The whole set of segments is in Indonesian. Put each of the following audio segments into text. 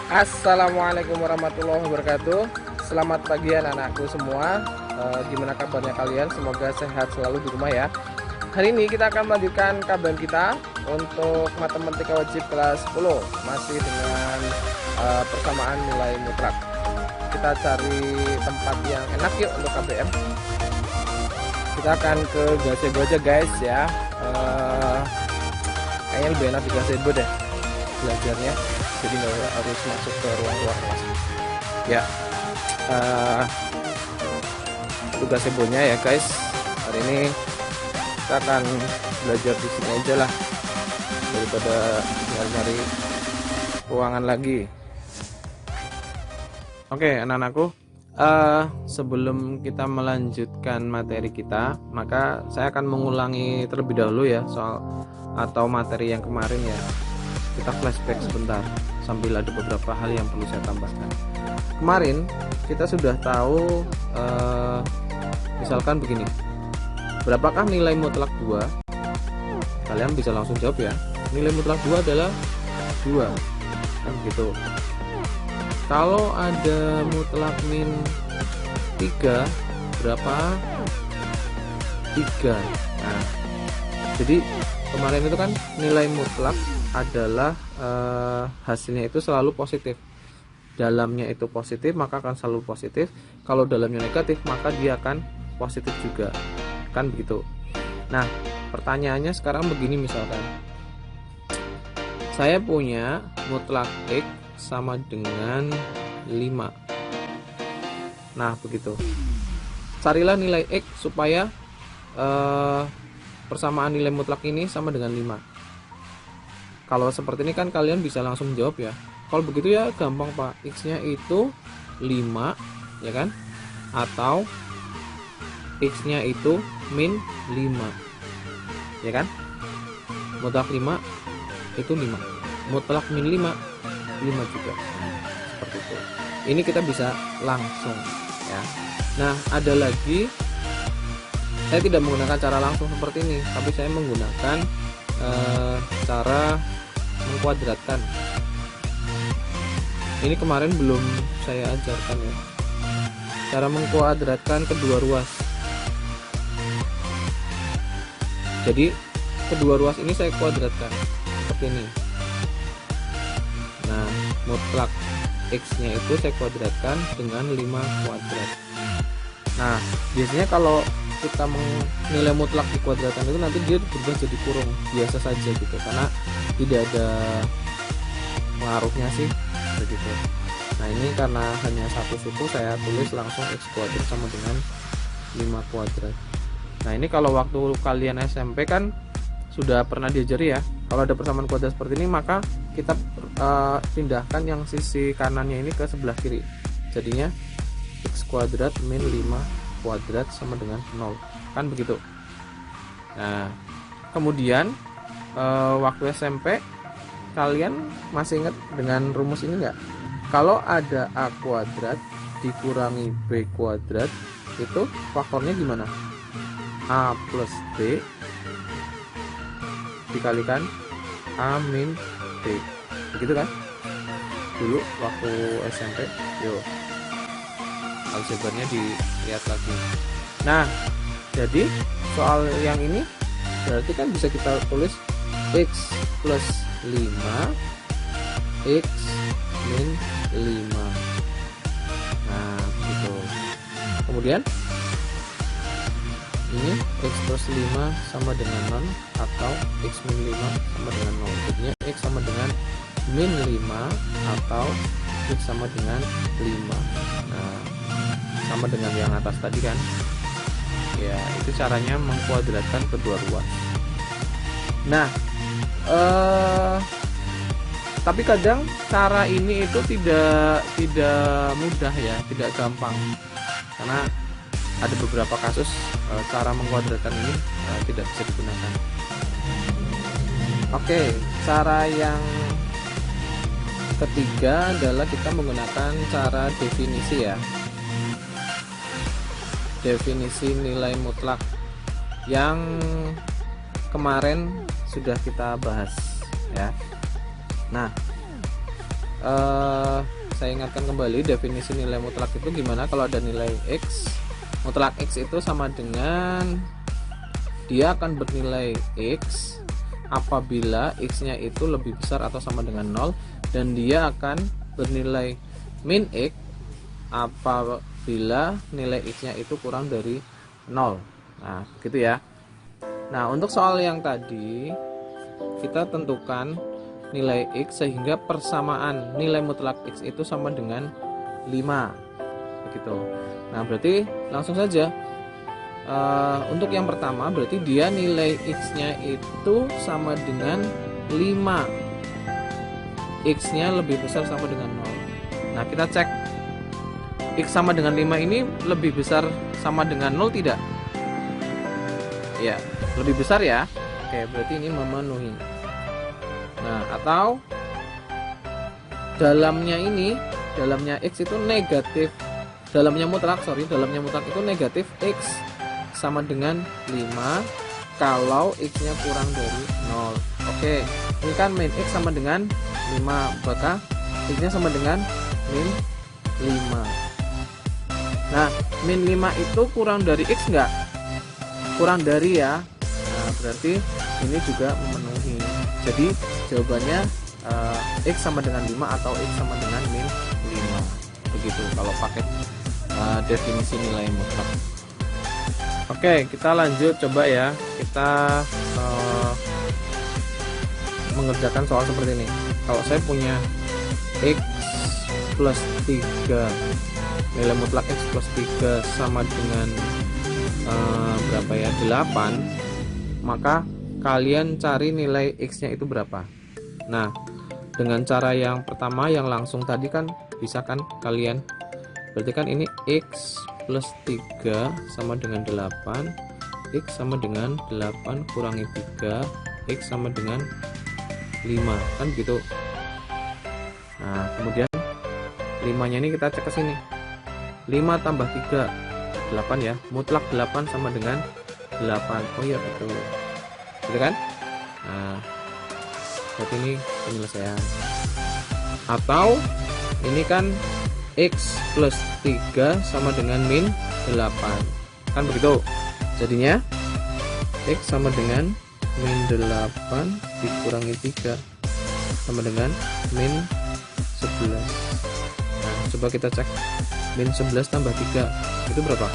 Assalamualaikum warahmatullahi wabarakatuh. Selamat pagi anak-anakku semua. Gimana kabarnya kalian? Semoga sehat selalu di rumah ya. Hari ini kita akan melanjutkan KBM kita untuk matematika wajib kelas 10, masih dengan persamaan nilai mutlak. Kita cari tempat yang enak yuk untuk KBM. Kita akan ke gazebo aja guys ya. Kayaknya lebih enak di gazebo deh belajarnya, jadi nggak harus masuk ke ruang-ruang kelas ya. Tugas sebonya ya guys, hari ini kita akan belajar di sini aja lah daripada nyari-nyari ruangan lagi. Oke anak-anakku, sebelum kita melanjutkan materi kita, maka saya akan mengulangi terlebih dahulu ya soal atau materi yang kemarin ya. Kita flashback sebentar sambil ada beberapa hal yang perlu saya tambahkan. Kemarin kita sudah tahu misalkan begini, berapakah nilai mutlak 2? Kalian bisa langsung jawab ya. Nilai mutlak 2 adalah 2 kan gitu. Kalau ada mutlak min 3, berapa? 3. Nah, jadi kemarin itu kan nilai mutlak adalah hasilnya itu selalu positif. Dalamnya itu positif maka akan selalu positif. Kalau dalamnya negatif maka dia akan positif juga, kan begitu. Nah pertanyaannya sekarang begini, misalkan saya punya mutlak X sama dengan 5. Nah begitu, carilah nilai X supaya persamaan nilai mutlak ini sama dengan 5. Kalau seperti ini kan kalian bisa langsung jawab ya. Kalau begitu ya gampang Pak, X nya itu 5 ya kan, atau X nya itu min 5 ya kan. Mutlak 5 itu 5, mutlak min 5 juga, seperti itu. Ini kita bisa langsung ya. Nah ada lagi, saya tidak menggunakan cara langsung seperti ini, tapi saya menggunakan cara mengkuadratkan. Ini kemarin belum saya ajarkan ya, cara mengkuadratkan kedua ruas. Jadi kedua ruas ini saya kuadratkan seperti ini. Nah mutlak X nya itu saya kuadratkan dengan 5 kuadrat. Nah biasanya kalau kita menilai mutlak di kuadratan itu nanti dia berubah jadi kurung biasa saja gitu, karena tidak ada pengaruhnya sih begitu. Nah ini karena hanya satu suku, saya tulis langsung X kuadrat sama dengan 5 kuadrat. Nah ini kalau waktu kalian SMP kan sudah pernah diajari ya, kalau ada persamaan kuadrat seperti ini maka kita pindahkan yang sisi kanannya ini ke sebelah kiri, jadinya X kuadrat min 5 kuadrat sama dengan 0, kan begitu. Nah kemudian waktu SMP kalian masih ingat dengan rumus ini enggak? Kalau ada A kuadrat dikurangi B kuadrat, itu faktornya gimana? A plus B dikalikan A min B, begitu kan dulu waktu SMP. Yuk aljabarnya dilihat lagi. Nah jadi soal yang ini berarti kan bisa kita tulis X plus 5 X min 5. Nah gitu. Kemudian ini X plus 5 sama dengan 0 atau X min 5 sama dengan 0, jadinya X sama dengan min 5 atau X sama dengan 5. Nah sama dengan yang atas tadi kan ya, itu caranya mengkuadratkan kedua ruas. Nah tapi kadang cara ini itu tidak mudah ya, tidak gampang, karena ada beberapa kasus cara mengkuadratkan ini tidak bisa digunakan. Oke, cara yang ketiga adalah kita menggunakan cara definisi ya. Definisi nilai mutlak yang kemarin sudah kita bahas ya. Nah saya ingatkan kembali definisi nilai mutlak itu gimana. Kalau ada nilai X, mutlak X itu sama dengan dia akan bernilai X apabila X nya itu lebih besar atau sama dengan 0, dan dia akan bernilai min X apabila nilai X nya itu kurang dari 0. Nah gitu ya. Nah untuk soal yang tadi kita tentukan nilai X sehingga persamaan nilai mutlak X itu sama dengan 5 begitu. Nah berarti langsung saja untuk yang pertama berarti dia nilai X nya itu sama dengan 5, X nya lebih besar sama dengan 0. Nah kita cek X sama dengan 5 ini lebih besar sama dengan 0 tidak? Ya lebih besar ya. Oke berarti ini memenuhi. Nah atau dalamnya X itu negatif, dalamnya mutlak itu negatif X sama dengan 5 kalau X nya kurang dari 0. Oke ini kan min X sama dengan 5, maka X nya sama dengan min 5. Nah min 5 itu kurang dari X enggak? Kurang dari ya. Nah berarti ini juga memenuhi. Jadi jawabannya X sama dengan 5 atau X sama dengan min 5 begitu kalau pakai definisi nilai mutlak. Oke kita lanjut coba ya, kita mengerjakan soal seperti ini. Kalau saya punya X plus 3, nilai mutlak X plus 3 sama dengan berapa ya, 8, maka kalian cari nilai X nya itu berapa. Nah dengan cara yang pertama yang langsung tadi kan bisa kan kalian, berarti kan ini X plus 3 sama dengan 8, X sama dengan 8 kurangi 3, X sama dengan 5 kan gitu. Nah kemudian 5 nya ini kita cek ke sini, 5 tambah 3 8 ya, mutlak 8 sama dengan 8. Oh iya betul gitu kan. Nah berarti ini penyelesaian. Atau ini kan X plus 3 sama dengan min 8 kan begitu. Jadinya X sama dengan min 8 dikurangi 3 sama dengan min 11. Nah coba kita cek min 11 tambah 3 itu berapa?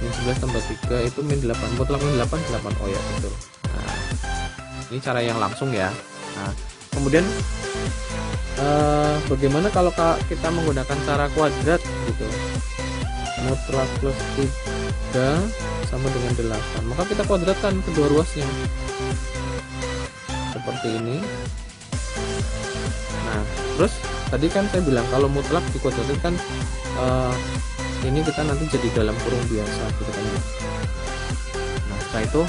Min 11 tambah 3 itu min 8, mutlak min 8 8. Oh ya betul. Nah ini cara yang langsung ya. Nah kemudian bagaimana kalau kita menggunakan cara kuadrat gitu, mutlak plus 3 sama dengan 8, maka kita kuadratkan kedua ruasnya seperti ini. Nah terus tadi kan saya bilang kalau mutlak dikuadratkan ini kita nanti jadi dalam kurung biasa gitu kan. Nah setelah itu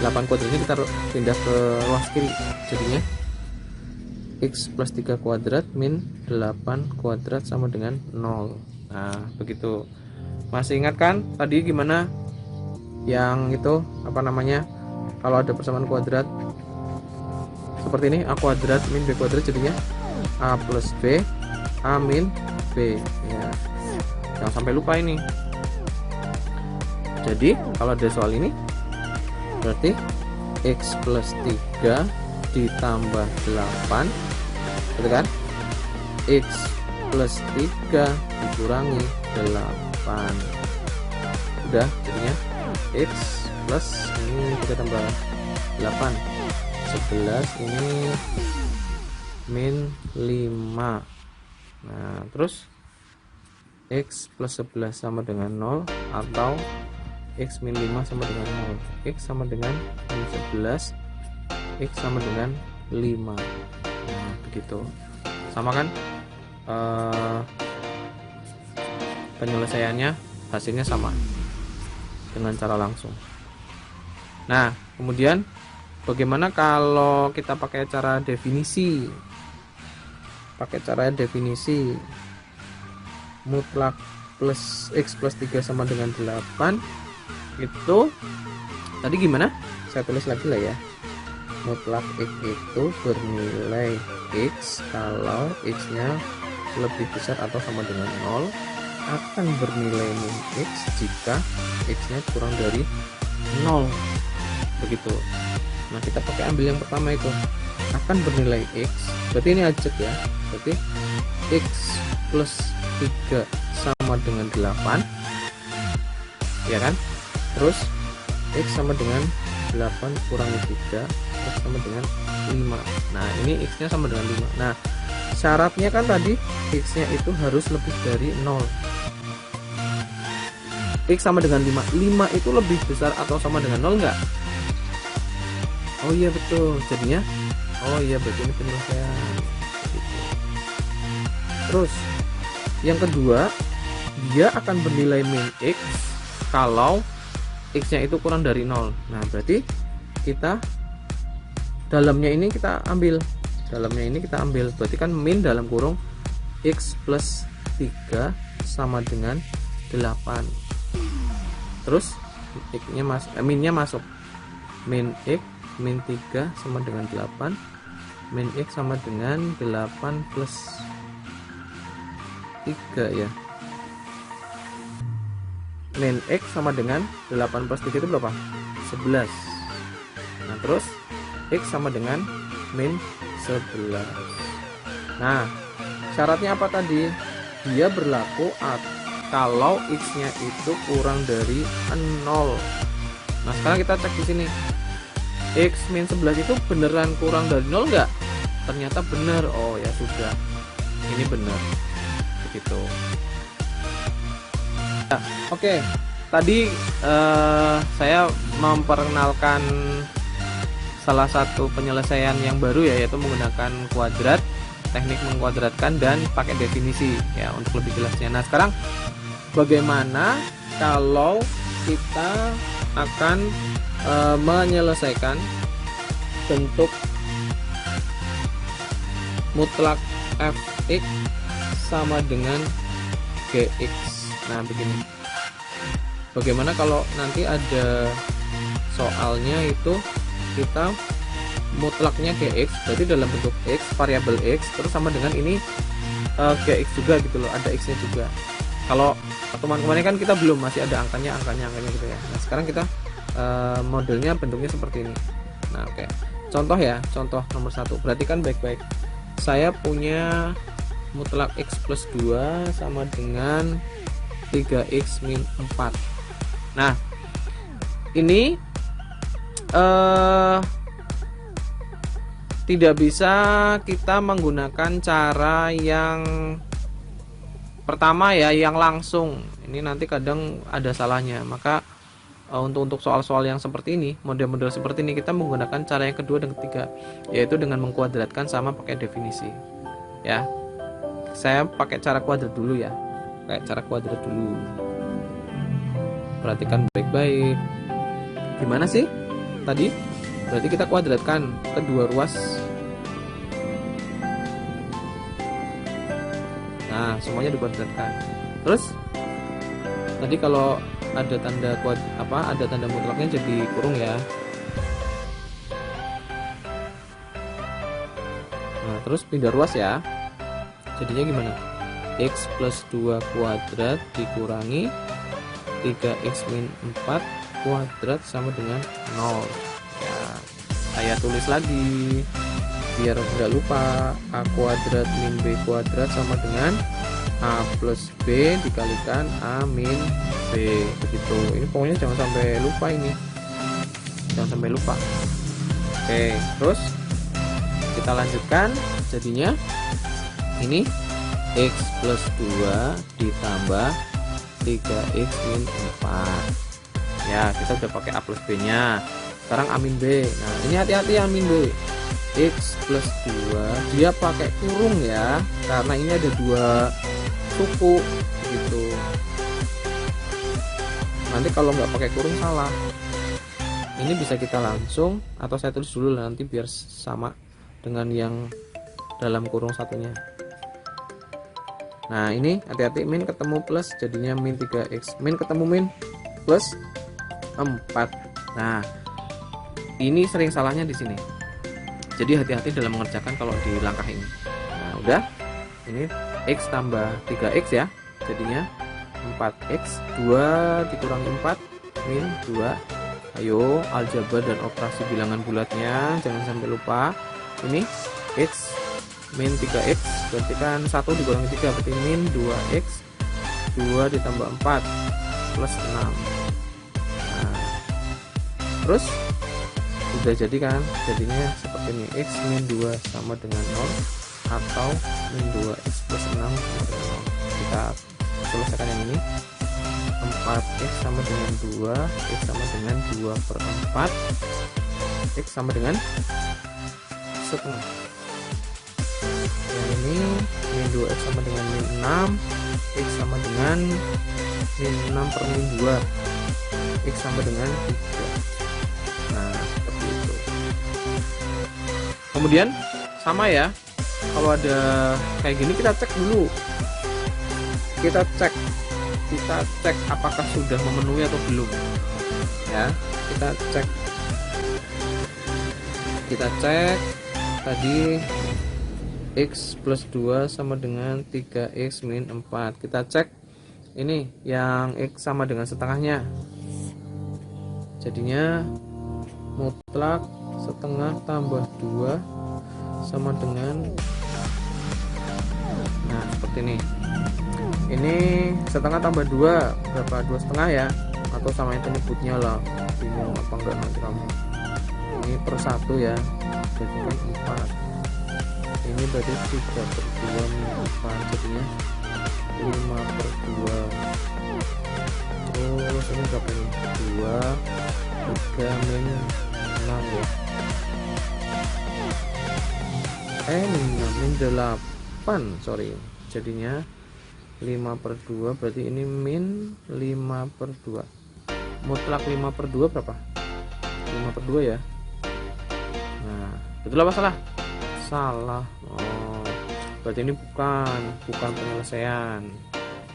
8 kuadratnya kita pindah ke ruas kiri, jadinya X plus 3 kuadrat min 8 kuadrat sama dengan 0. Nah begitu. Masih ingat kan tadi gimana yang itu apa namanya, kalau ada persamaan kuadrat seperti ini, A kuadrat min B kuadrat jadinya A plus B A min B ya. Jangan sampai lupa ini. Jadi kalau ada soal ini berarti X plus 3 ditambah 8 betul kan, X plus 3 dikurangi 8 udah jadinya X plus ini kita tambah 8 11 ini min 5. Nah terus X plus 11 sama dengan 0 atau X min 5 sama dengan 0. X sama dengan min 11, X sama dengan 5. Nah begitu, sama kan penyelesaiannya, hasilnya sama dengan cara langsung. Nah kemudian bagaimana kalau kita pakai cara definisi? Pakai cara definisi mutlak plus X plus 3 sama dengan 8 itu tadi gimana? Saya tulis lagi lah ya. mutlak X itu bernilai X kalau X nya lebih besar atau sama dengan 0, akan bernilai min X jika X nya kurang dari 0, begitu. Nah, kita pakai ambil yang pertama itu, akan bernilai X, berarti ini ajak ya, berarti X plus 3 sama dengan 8 ya kan, terus X sama dengan 8 kurangi 3 X sama dengan 5. Nah, ini X nya sama dengan 5. Nah, syaratnya kan tadi X nya itu harus lebih dari 0. X sama dengan 5 itu lebih besar atau sama dengan 0 enggak? Oh iya betul, jadinya oh iya berarti ini penyelesaian gitu. Terus yang kedua, dia akan bernilai min X kalau X nya itu kurang dari 0. Nah, berarti kita dalamnya ini kita ambil, berarti kan min dalam kurung X plus 3 sama dengan 8. Terus minnya masuk, min X min 3 sama dengan 8, min X sama dengan 8 plus 3 ya, min X sama dengan 8 plus 3 itu berapa? 11. Nah, terus X sama dengan min 11. Nah, syaratnya apa tadi? Dia berlaku kalau X nya itu kurang dari 0. Nah, sekarang kita cek di sini, X min 11 itu beneran kurang dari 0 enggak? Ternyata benar. Oh ya sudah, ini benar begitu. Nah, oke, tadi saya memperkenalkan salah satu penyelesaian yang baru ya, yaitu menggunakan kuadrat, teknik mengkuadratkan dan pakai definisi ya untuk lebih jelasnya. Nah, sekarang bagaimana kalau kita akan menyelesaikan bentuk mutlak fx sama dengan gx. Nah, begini, bagaimana kalau nanti ada soalnya itu kita mutlaknya gx, berarti dalam bentuk x, variabel x, terus sama dengan ini gx juga gitu loh, ada x nya juga. Kalau teman-teman kan kita belum, masih ada angkanya gitu ya. Nah, sekarang kita modelnya bentuknya seperti ini. Nah, oke, contoh ya, contoh nomor 1, perhatikan baik-baik. Saya punya mutlak x plus 2 sama dengan 3x min 4. Nah, ini tidak bisa kita menggunakan cara yang pertama ya, yang langsung. Ini nanti kadang ada salahnya. Maka untuk soal-soal yang seperti ini, model-model seperti ini, kita menggunakan cara yang kedua dan ketiga, yaitu dengan mengkuadratkan sama pakai definisi ya. Saya pakai cara kuadrat dulu ya, kayak cara kuadrat dulu. Perhatikan baik-baik. Gimana sih tadi? Berarti kita kuadratkan kedua ruas. Nah, semuanya dikuadratkan. Terus tadi kalau ada tanda ada tanda mutlaknya jadi kurung ya. Nah, terus pindah ruas ya. Jadinya gimana? X plus 2 kuadrat dikurangi 3x min 4 kuadrat sama dengan 0 ya. Saya tulis lagi biar nggak lupa, a kuadrat min b kuadrat sama dengan a plus b dikalikan a min b, begitu. Ini pokoknya jangan sampai lupa, ini jangan sampai lupa. Oke, terus kita lanjutkan. Jadinya ini x plus 2 ditambah 3x min 4 ya, kita udah pakai a plus b nya. Sekarang a min b. Nah, ini hati-hati a min b, x plus 2 dia pakai kurung ya, karena ini ada dua suku gitu. Nanti kalau nggak pakai kurung salah. Ini bisa kita langsung, atau saya tulis dulu nanti biar sama dengan yang dalam kurung satunya. Nah, ini hati-hati, min ketemu plus jadinya min 3x, min ketemu min plus 4. Nah, ini sering salahnya di sini. Jadi hati-hati dalam mengerjakan kalau di langkah ini. Nah udah, ini X tambah 3X ya, jadinya 4X, 2 dikurangi 4 min 2. Ayo aljabar dan operasi bilangan bulatnya jangan sampai lupa. Ini X min 3X berarti kan 1 dikurangi 3 berarti min 2X, 2 ditambah 4 plus 6. Nah, terus udah jadi kan, jadinya seperti ini, X min 2 sama dengan 0 atau min 2X plus 6 sama dengan 0. Kita selesaikan yang ini. 4X sama dengan 2, X sama dengan 2 per 4, X sama dengan setengah. Yang ini min 2X sama dengan min 6, X sama dengan min 6 per min 2, X sama dengan 3. Nah seperti itu. Kemudian sama ya, kalau ada kayak gini kita cek dulu, kita cek apakah sudah memenuhi atau belum ya. Kita cek tadi X plus 2 sama dengan 3X min 4. Kita cek ini yang X sama dengan setengahnya, jadinya mutlak setengah tambah 2 sama dengan, nah seperti ini setengah tambah 2 berapa, 2 setengah ya, atau sama yang penyebutnya lah, bingung apa enggak nanti kamu. Ini per 1 ya, jadi kan 4, ini berarti 3 per 2 min 4, jadinya 5 per 2. Terus ini berapa ini, 2 3 min 6 ya, min 8 sorry, jadinya 5 per 2 berarti ini min 5 per 2. Mutlak 5 per 2 berapa? 5 per 2 ya. Nah betul apa salah? Salah. Oh, berarti ini bukan penyelesaian.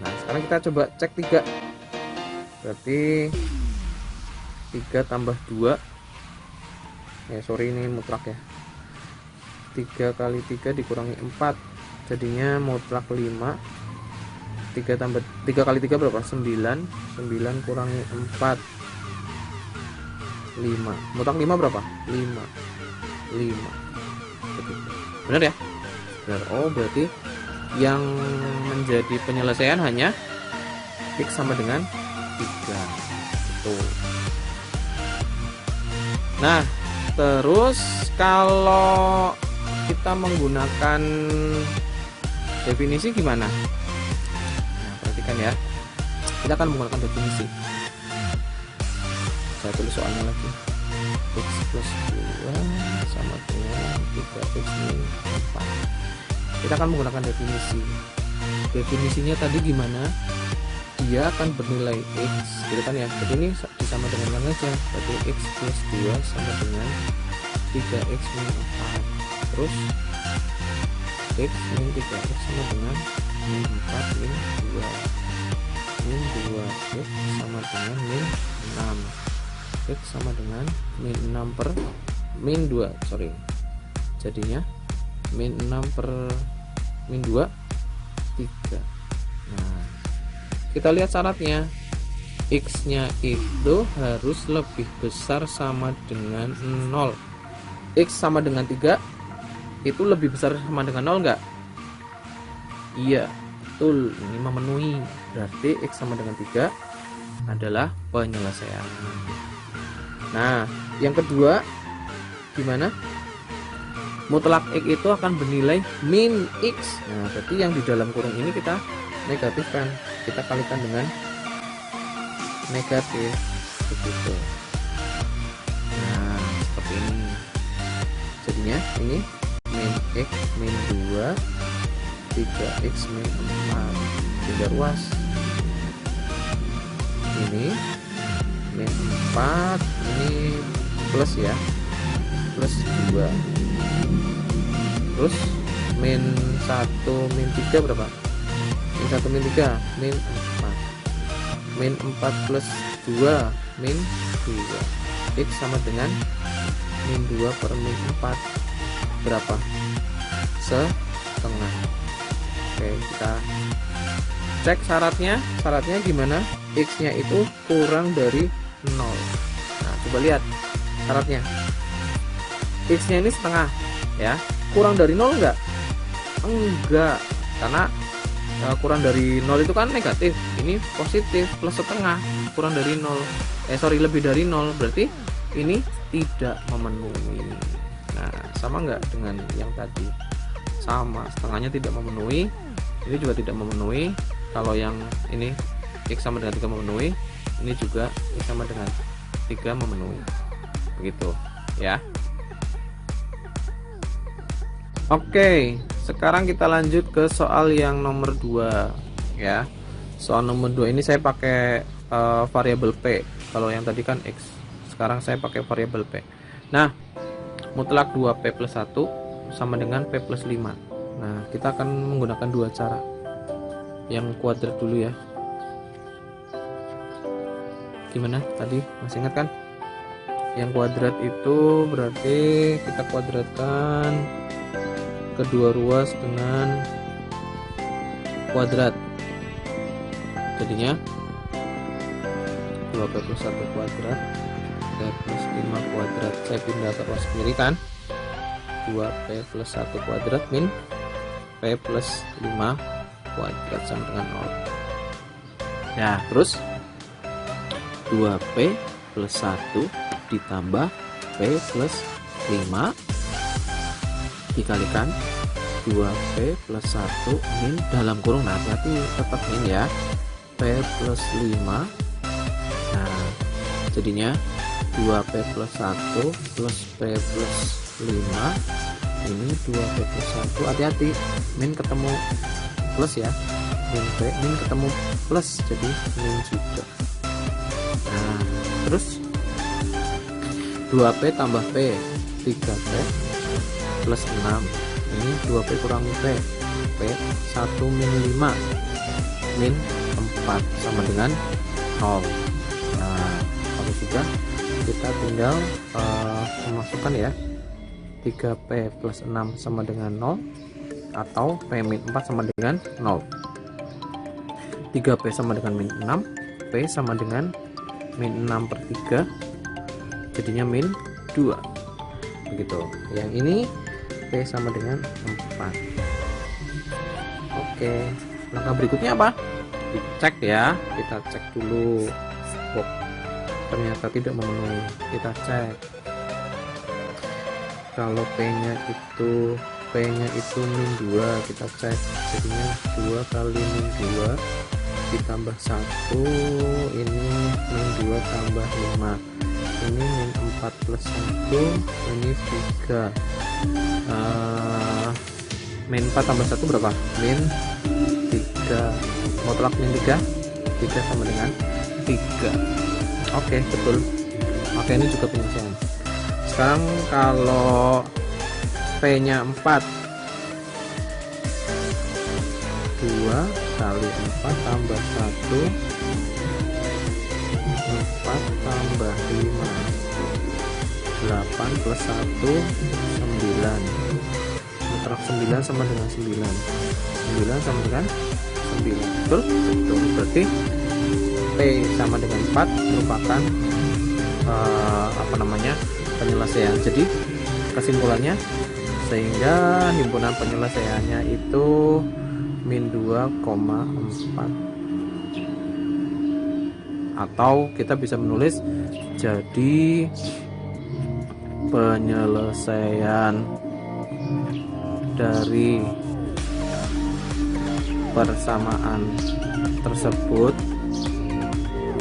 Nah sekarang kita coba cek 3, berarti 3 tambah 2 ya, sorry ini mutlak ya, 3 kali 3 dikurangi 4 jadinya mutlak 5. 3 kali 3 berapa? 9 kurangi 4 5, mutlak 5 berapa? 5 benar ya? Benar. Oh berarti yang menjadi penyelesaian hanya X sama dengan 3 itu. Nah terus kalau kita menggunakan definisi gimana? Ya, kita akan menggunakan definisi. Saya tulis soalnya lagi. X plus 2 sama dengan 3X min 4. Kita akan menggunakan definisi. Definisinya tadi gimana? Dia akan bernilai X gitu kan ya, jadi ini sama dengan mana aja, berarti X plus 2 sama dengan 3X min 4. Terus X min 3X sama dengan min 4 min 2, min 2X sama dengan min 6, X sama dengan min 6 per min 2 sorry, jadinya min 6 per min 2 3. Nah kita lihat syaratnya, X nya itu harus lebih besar sama dengan 0. X sama dengan 3 itu lebih besar sama dengan 0 enggak? Iya betul, ini memenuhi, berarti X sama dengan 3 adalah penyelesaian. Nah yang kedua gimana? Mutlak X itu akan bernilai min X. Nah berarti yang di dalam kurung ini kita negatifkan, kita kalikan dengan negatif begitu. Nah seperti ini jadinya, ini min X min 2 3X min 4 tinggal ruas, ini min 4 ini plus ya, plus 2, terus min 1 min 3 berapa? Min 1 min 3 min 4, min 4 plus 2 min 2, X sama dengan min 2 per min 4 berapa? Setengah. Oke, kita cek syaratnya. Syaratnya gimana? X nya itu kurang dari 0. Nah, coba lihat syaratnya. X nya ini setengah ya. Kurang dari 0 enggak? Enggak, karena kurang dari 0 itu kan negatif, ini positif, plus setengah. Kurang dari 0, lebih dari 0, berarti ini tidak memenuhi. Nah, sama enggak dengan yang tadi? Sama, setengahnya tidak memenuhi, ini juga tidak memenuhi. Kalau yang ini X sama dengan 3 memenuhi, ini juga X sama dengan 3 memenuhi, begitu ya. Oke, sekarang kita lanjut ke soal yang nomor 2 ya. Soal nomor 2 ini saya pakai variabel P. Kalau yang tadi kan X, sekarang saya pakai variabel P. Nah, mutlak 2P plus 1 sama dengan P plus 5. Nah, kita akan menggunakan dua cara. Yang kuadrat dulu ya. Gimana tadi? Masih ingat kan? Yang kuadrat itu berarti kita kuadratkan kedua ruas dengan kuadrat, jadinya 2P plus 1 kuadrat P plus 5 kuadrat. Saya pindah ke ruas kiri kan, 2P plus 1 kuadrat min P plus 5 kuadrat sama dengan 0. Nah, terus 2P plus 1 ditambah P plus 5 dikalikan 2P plus 1 min dalam kurung, nah berarti tetap min ya, P plus 5. Nah, jadinya 2P plus 1 plus P plus 5, ini 2P plus 1, hati-hati min ketemu plus ya, min ketemu plus, jadi min juga. Nah, terus 2P tambah P, 3P plus 6, ini 2P kurang P, P 1 min 5 min 4 sama dengan 0. Nah, kalau sudah, kita tinggal memasukkan ya, 3P plus 6 sama dengan 0, atau P min 4 sama dengan 0. 3P sama dengan min 6, P sama dengan min 6 per 3, jadinya min 2, begitu. Yang ini P sama dengan 4. Oke, langkah berikutnya apa? Dicek ya, kita cek dulu. Oh, ternyata tidak memenuhi. Kita cek. Kalau P-nya itu min 2, kita cek. Jadinya 2 kali min 2 ditambah 1, ini min 2 tambah 5. Ini min 4 plus 1, ini 3. Min 4 tambah 1 berapa? Min 3. Mau tolak min 3? 3 sama dengan 3. Oke, betul. Oke, ini juga penyelesaian. Sekarang kalau P nya 4, 2 kali 4 tambah 1, 4 tambah 5, 8 plus 1, 9. Mutlak 9 sama dengan 9. 9 sama dengan 9. Betul? Betul. Berarti P sama dengan 4 merupakan penyelesaian. Jadi kesimpulannya, sehingga himpunan penyelesaiannya itu min 2,4, atau kita bisa menulis jadi penyelesaian dari persamaan tersebut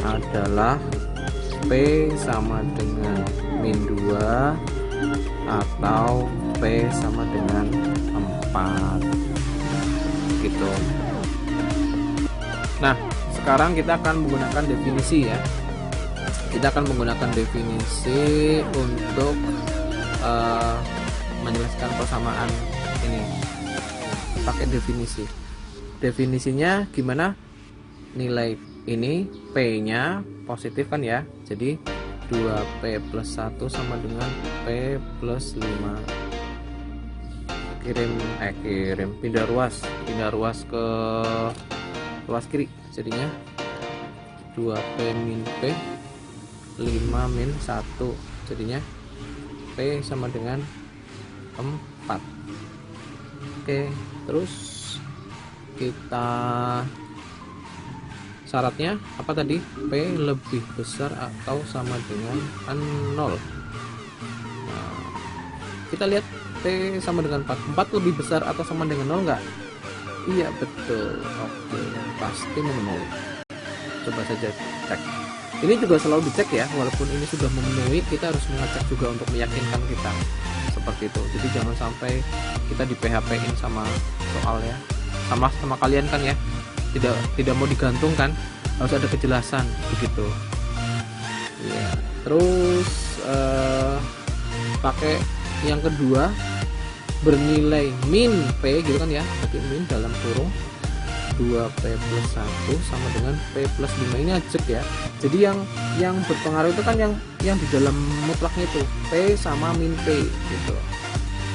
adalah P sama dengan min 2 atau P sama dengan 4 gitu. Nah, sekarang kita akan menggunakan definisi ya. Kita akan menggunakan definisi untuk menjelaskan persamaan ini. Pakai definisi. Definisinya gimana? Nilai ini P nya positif kan ya, jadi 2P plus 1 sama dengan P plus 5. pindah ruas ke ruas kiri, jadinya 2P min P 5 min 1, jadinya P sama dengan 4. Oke, terus kita syaratnya apa tadi? P lebih besar atau sama dengan 0. Nah, kita lihat P sama dengan 4 lebih besar atau sama dengan 0 enggak? Iya, betul. Oke, pasti memenuhi. Coba saja cek. Ini juga selalu dicek ya, walaupun ini sudah memenuhi, kita harus mengecek juga untuk meyakinkan kita seperti itu. Jadi jangan sampai kita di PHP-in sama soal ya, sama kalian kan ya, tidak mau digantung kan, harus ada kejelasan begitu ya. Terus pakai yang kedua, bernilai min P gitu kan ya, berarti min dalam kurung 2P plus 1 sama dengan P plus 5. Ini ajak ya, jadi yang berpengaruh itu kan yang di dalam mutlaknya itu P sama min P gitu,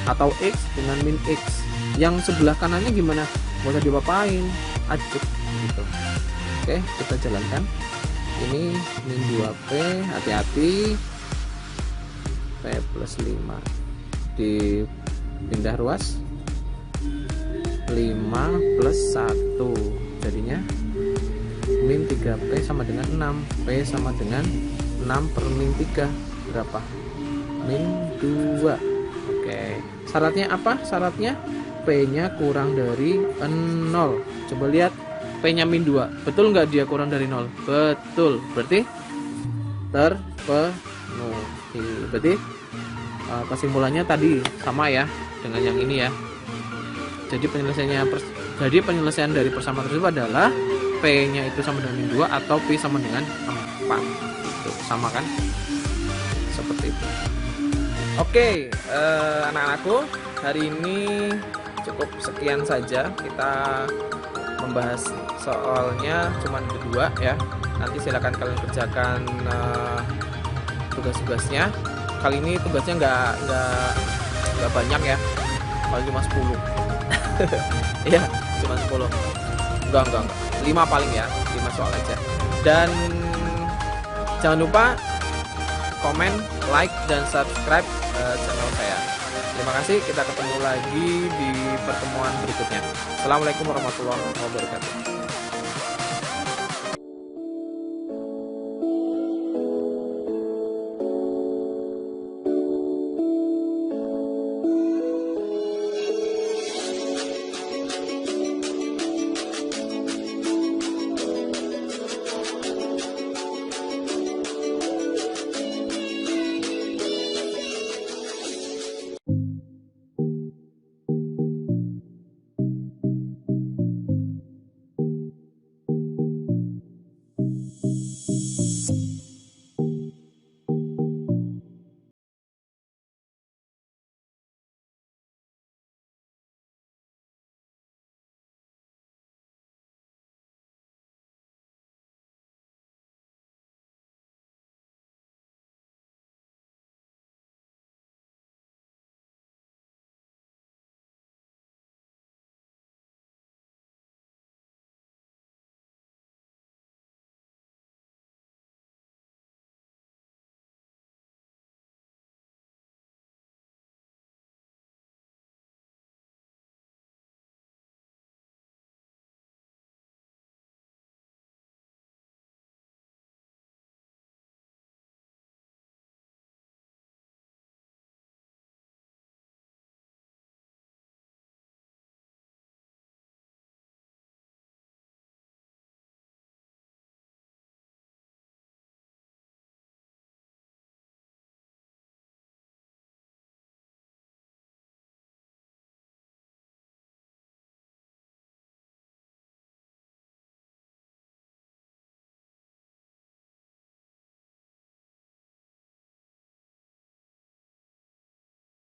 atau X dengan min X. Yang sebelah kanannya gimana, nggak usah diapa-apain, ajak gitu. Oke, kita jalankan. Ini min 2P, hati-hati, P plus 5 dipindah ruas 5 plus 1, jadinya min 3P sama dengan 6, P sama dengan 6 per min 3 berapa? Min 2. Oke, syaratnya apa? Syaratnya P nya kurang dari 0. Coba lihat, P nya min 2, betul nggak dia kurang dari 0? Betul, berarti terpenuhi. Berarti kesimpulannya tadi sama ya dengan yang ini ya. Jadi penyelesaian dari persamaan tersebut adalah P-nya itu sama dengan min 2 atau P sama dengan 4. Itu sama kan? Seperti itu. Oke, anak-anakku, hari ini cukup sekian saja. Kita membahas soalnya cuma berdua ya. Nanti silakan kalian kerjakan tugas-tugasnya. Kali ini tugasnya nggak banyak ya, paling cuma 10. Iya, cuma 10. Enggak 5 paling ya, 5 soal aja. Dan jangan lupa komen, like, dan subscribe channel saya. Terima kasih, kita ketemu lagi di pertemuan berikutnya. Assalamualaikum warahmatullahi wabarakatuh.